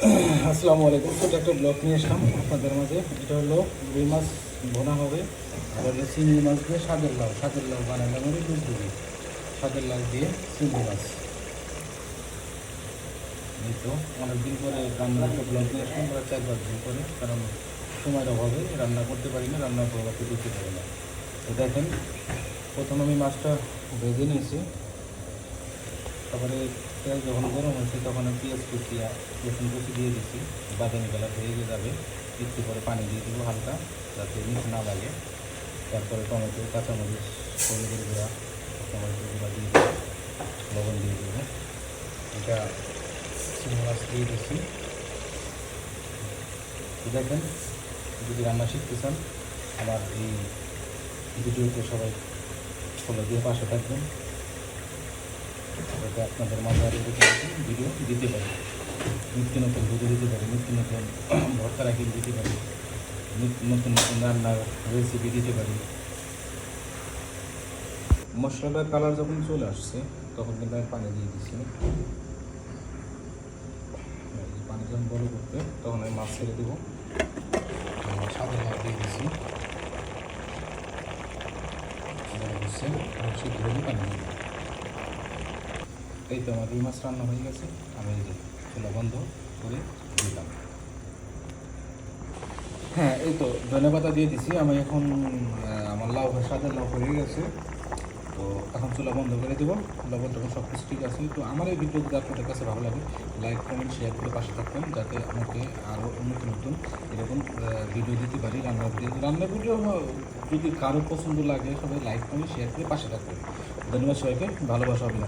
আসসালামু আলাইকুম। ছোটো একটা ব্লগ নিয়ে আসলাম আপনাদের মাঝে। এটা হলো রুই মাছ ভোনা হবে, আবার চিংড়ি মাছ দিয়ে স্বাদের লাউ বানালাম আমি দুধ দিয়ে স্বাদের লাউ দিয়ে চিংড়ি মাছ। এই তো অনেকদিন পরে রান্নার একটা ব্লগ নিয়ে আসলাম, প্রায় 4-5 দিন পরে, কারণ সময়ের অভাবে রান্না করতে পারি না, রান্নার প্রভাবকে দিতে পারি না। তো দেখেন, প্রথম আমি মাছটা ভেজে নিয়েছি, তারপরে তেল যখন গরম হয়েছে তখন আমি পেঁয়াজ কুচি রসুন কুচি দিয়ে দিচ্ছি, বাদামি কালার হয়ে যাবে। একটু পরে পানি দিয়ে দেবো হালকা, যাতে মিষ্টি না লাগে। তারপরে টমেটো, কাঁচামরিচ, হলুদের গুঁড়া, কাঁচামরিচের গুঁড়া দিয়ে দেবো, লবণ দিয়ে দেবো। এটা চিংড়ি মাছ দিয়ে দিচ্ছি। তো দেখেন, যদি রান্না শিখতে চান আমার এই ভিডিওতে সবাই ফলো দিয়ে পাশে থাকবেন, যাতে আপনাদের মাঝে আরও ভিডিও দিতে পারি, নিত্য নতুন ভিডিও দিতে পারি, নিত্য নতুন ভর্তা রাখি দিতে পারি, নতুন নতুন রান্নার রেসিপি দিতে পারি। মশলাটার কালার যখন চলে আসছে তখন কিন্তু আমি পানি দিয়ে দিচ্ছি। পানি যখন বড় করতে তখন আমি মাছ ছেড়ে দেবো, সাদা মাছ দিয়ে দিচ্ছি, বড় করছে সিদ্ধ হলে পানি দিয়ে দেবো। এই তো আমার রুই মাছ রান্না হয়ে গেছে। আমি এই যে চুলা বন্ধ করে দিলাম। হ্যাঁ, এই তো ধনেপাতা দিয়ে দিছি আমি এখন। আমার লাউ স্বাদের লাউ হয়ে গেছে। তো এখন চুলা বন্ধ করে দেবো। লবণ টবণ সব কিছু ঠিক আছে। তো আমার এই ভিডিও যদি আপনাদের কাছে ভালো লাগে, লাইক কমেন্ট শেয়ার করে পাশে থাকবেন, যাতে আমাকে আরও নতুন নতুন এরকম ভিডিও দিতে পারি। রান্নার ভিডিও যদি কারো পছন্দ লাগে, সবাই লাইক কমেন্ট শেয়ার করে পাশে থাকবেন। ধন্যবাদ সবাইকে, ভালোবাসা হবে।